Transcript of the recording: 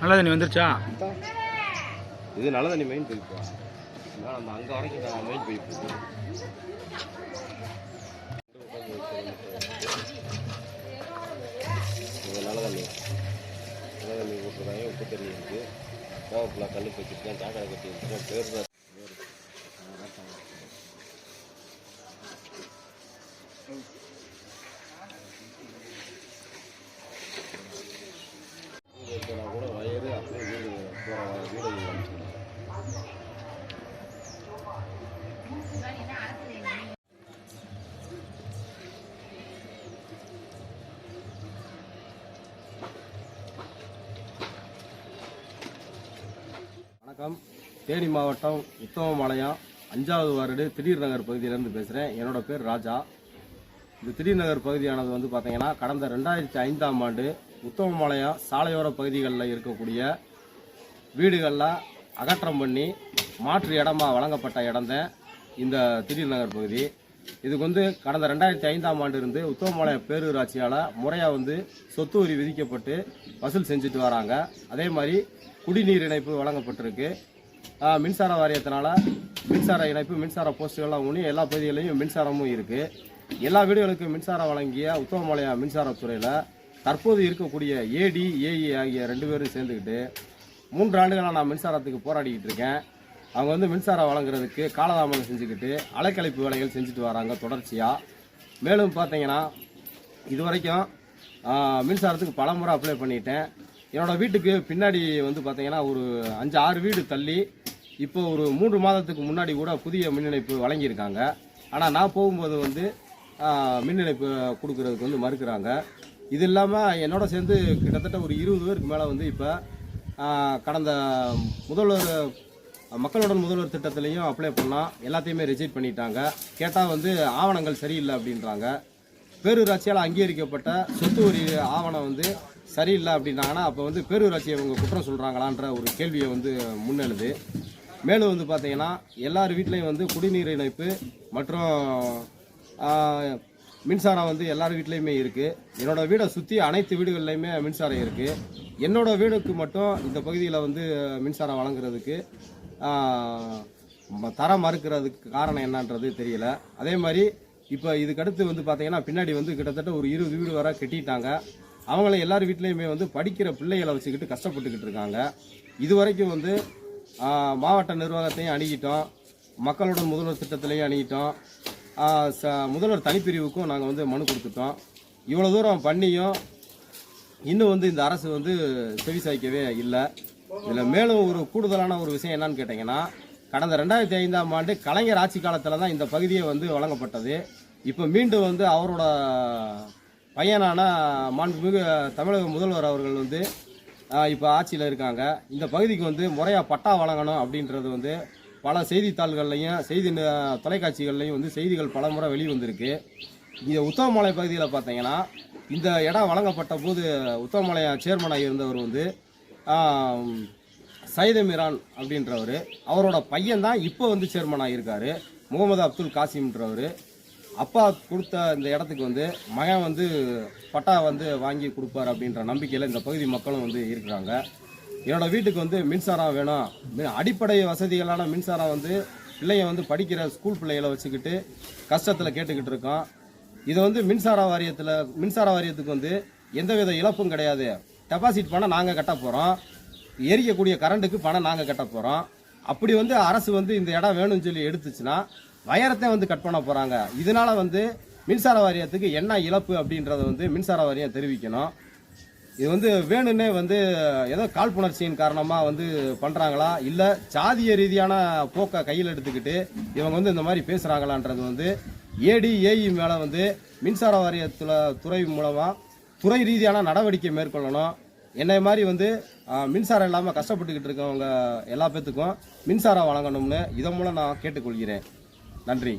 நல்ல தண்ணி வந்துருச்சா? இது நல்ல தண்ணி மெயின் பைப்பா. அந்த அங்கே வரைக்கும் மெயின் பைப்பு. நல்ல தண்ணி கொடுத்துருக்காங்க. உப்பு தண்ணி இருக்குது. கோவப்பில் கல் வச்சுருக்கேன். சாக்கடை கட்டி வச்சுருக்கேன். பேர் கூட வயது அப்படியே வீடு போகிற வீடு. வணக்கம். தேனி மாவட்டம் உத்தமபாளையம் 5வது வார்டு திடீர் நகர் பகுதியிலேருந்து பேசுகிறேன். என்னோட பேர் ராஜா. இந்த திடீர் நகர் பகுதியானது வந்து பார்த்தீங்கன்னா கடந்த 2005ஆம் ஆண்டு உத்தமபாளையம் சாலையோர பகுதிகளில் இருக்கக்கூடிய வீடுகளில் அகற்றம் பண்ணி மாற்று இடமா வழங்கப்பட்ட இடம்தான் இந்த திடீர் நகர் பகுதி. இதுக்கு வந்து கடந்த 2005ஆம் ஆண்டு இருந்து உத்தமபாளையம் பேரூராட்சியால் முறையாக வந்து சொத்து வரி விதிக்கப்பட்டு வசூல் செஞ்சுட்டு வராங்க. அதே மாதிரி குடிநீர் இணைப்பு வழங்கப்பட்டிருக்கு. மின்சார வாரியத்தினால மின்சார இணைப்பு, மின்சார போஸ்டுகள்லாம் ஊனி எல்லா பகுதிகளிலையும் மின்சாரமும் இருக்குது. எல்லா வீடுகளுக்கும் மின்சாரம் வழங்கிய உத்தமபாளையம் மின்சாரத்துறையில் தற்போது இருக்கக்கூடிய ஏடி, ஏஇ ஆகிய 2 பேரும் சேர்ந்துக்கிட்டு 3 ஆண்டுகளாக நான் மின்சாரத்துக்கு போராடிக்கிட்டு இருக்கேன். அவங்க வந்து மின்சாரம் வழங்குறதுக்கு காலதாமதம் செஞ்சுக்கிட்டு அலைக்கழிப்பு வேலைகள் செஞ்சுட்டு வராங்க தொடர்ச்சியாக. மேலும் பார்த்தீங்கன்னா இது வரைக்கும் மின்சாரத்துக்கு பல முறை அப்ளை பண்ணிட்டேன். என்னோடய வீட்டுக்கு பின்னாடி வந்து பார்த்தீங்கன்னா ஒரு 5-6 வீடு தள்ளி இப்போ ஒரு 3 மாதத்துக்கு முன்னாடி கூட புதிய மின் இணைப்பு வழங்கியிருக்காங்க. ஆனால் நான் போகும்போது வந்து மின் இணைப்பு கொடுக்கறதுக்கு வந்து மறுக்கிறாங்க. இது இல்லாமல் என்னோட சேர்ந்து கிட்டத்தட்ட ஒரு 20 பேருக்கு மேலே வந்து இப்போ கடந்த மக்களுடன் முதல்வர் திட்டத்திலையும் அப்ளை பண்ணால் எல்லாத்தையுமே ரிஜெக்ட் பண்ணிட்டாங்க. கேட்டால் வந்து ஆவணங்கள் சரியில்லை அப்படின்றாங்க. பேரூராட்சியால் அங்கீகரிக்கப்பட்ட சொத்து வரி ஆவணம் வந்து சரியில்லை அப்படின்னாங்கன்னா அப்போ வந்து பேரூராட்சியை அவங்க குற்றம் சொல்கிறாங்களான்ற ஒரு கேள்வியை வந்து முன்னெழுது. மேலும் வந்து பார்த்தீங்கன்னா எல்லார் வீட்லேயும் வந்து குடிநீர் இணைப்பு மற்றும் மின்சாரம் வந்து எல்லார் வீட்லேயுமே இருக்குது. என்னோடய வீடை சுற்றி அனைத்து வீடுகள்லையுமே மின்சாரம் இருக்குது. என்னோடய வீடுக்கு மட்டும் இந்த பகுதியில் வந்து மின்சாரம் வழங்குறதுக்கு தரம் மறுக்கிறதுக்கு காரணம் என்னன்றது தெரியல. அதே மாதிரி இப்போ இதுக்கடுத்து வந்து பார்த்தீங்கன்னா பின்னாடி வந்து கிட்டத்தட்ட ஒரு 20 வீடு வரை கட்டிட்டாங்க. அவங்கள எல்லார் வீட்லேயுமே வந்து படிக்கிற பிள்ளைகளை வச்சுக்கிட்டு கஷ்டப்பட்டுக்கிட்டு இருக்காங்க. இது வரைக்கும் வந்து மாவட்ட நிர்வாகத்தையும் அணுகிட்டோம், மக்களுடன் முதல்வர் திட்டத்திலையும் அணுகிட்டோம், முதல்வர் தனிப்பிரிவுக்கும் நாங்கள் வந்து மனு கொடுத்துட்டோம். இவ்வளோ தூரம் பண்ணியும் இன்னும் வந்து இந்த அரசு வந்து செவிசாய்க்கவே இல்லை. இதில் மேலும் ஒரு கூடுதலான ஒரு விஷயம் என்னன்னு கேட்டிங்கன்னா கடந்த 2005ஆம் ஆண்டு கலைஞர் ஆட்சி காலத்தில் தான் இந்த பகுதியை வந்து வழங்கப்பட்டது. இப்போ மீண்டும் வந்து அவரோட பையனான மாண்புமிகு தமிழக முதல்வர் அவர்கள் வந்து இப்போ ஆட்சியில் இருக்காங்க. இந்த பகுதிக்கு வந்து முறையாக பட்டா வழங்கணும் அப்படின்றது வந்து பல செய்தித்தாள்கள்லையும் தொலைக்காட்சிகள்லையும் வந்து செய்திகள் பல முறை வெளிவந்திருக்கு. இந்த உத்தமபாளையம் பகுதியில் பார்த்தீங்கன்னா இந்த இடம் வழங்கப்பட்ட போது உத்தமபாளையம் சேர்மனாக இருந்தவர் வந்து சைதமிரான் அப்படின்றவர், அவரோட பையன் தான் இப்போ வந்து சேர்மனாக இருக்கார், முகமது அப்துல் காசிம்ன்றவர். அப்பா கொடுத்த இந்த இடத்துக்கு வந்து மகன் வந்து பட்டா வந்து வாங்கி கொடுப்பார் அப்படின்ற நம்பிக்கையில் இந்த பகுதி மக்களும் வந்து இருக்கிறாங்க. என்னோடய வீட்டுக்கு வந்து மின்சாரம் வேணும், அடிப்படை வசதிகளான மின்சாரம் வந்து பிள்ளைங்க வந்து படிக்கிற ஸ்கூல் பிள்ளைகளை வச்சுக்கிட்டு கஷ்டத்தில் கேட்டுக்கிட்டு இருக்கோம். இதை வந்து மின்சார வாரியத்துக்கு வந்து எந்தவித இழப்பும் கிடையாது. டெபாசிட் பணம் நாங்கள் கட்ட போகிறோம், எரிக்கக்கூடிய கரண்ட்டுக்கு பணம் நாங்கள் கட்ட போகிறோம். அப்படி வந்து அரசு வந்து இந்த இடம் வேணும்னு சொல்லி எடுத்துச்சுன்னா வயரத்தை வந்து கட் பண்ண போகிறாங்க. இதனால் வந்து மின்சார வாரியத்துக்கு என்ன இழப்பு அப்படின்றத வந்து மின்சார வாரியம் தெரிவிக்கணும். இது வந்து வேணும்னே வந்து ஏதோ காழ்ப்புணர்ச்சியின் காரணமாக வந்து பண்ணுறாங்களா, இல்லை சாதிய ரீதியான போக்கை கையில் எடுத்துக்கிட்டு இவங்க வந்து இந்த மாதிரி பேசுகிறாங்களான்றது வந்து ஏடி ஏஇ மேலே வந்து மின்சார வாரியத்தில் துறை மூலமாக துறை ரீதியான நடவடிக்கை மேற்கொள்ளணும். என்னை மாதிரி வந்து மின்சாரம் இல்லாமல் கஷ்டப்பட்டுக்கிட்டு இருக்கவங்க எல்லா பேத்துக்கும் மின்சாரம் வழங்கணும்னு இதன் மூலம் நான் கேட்டுக்கொள்கிறேன். நன்றி.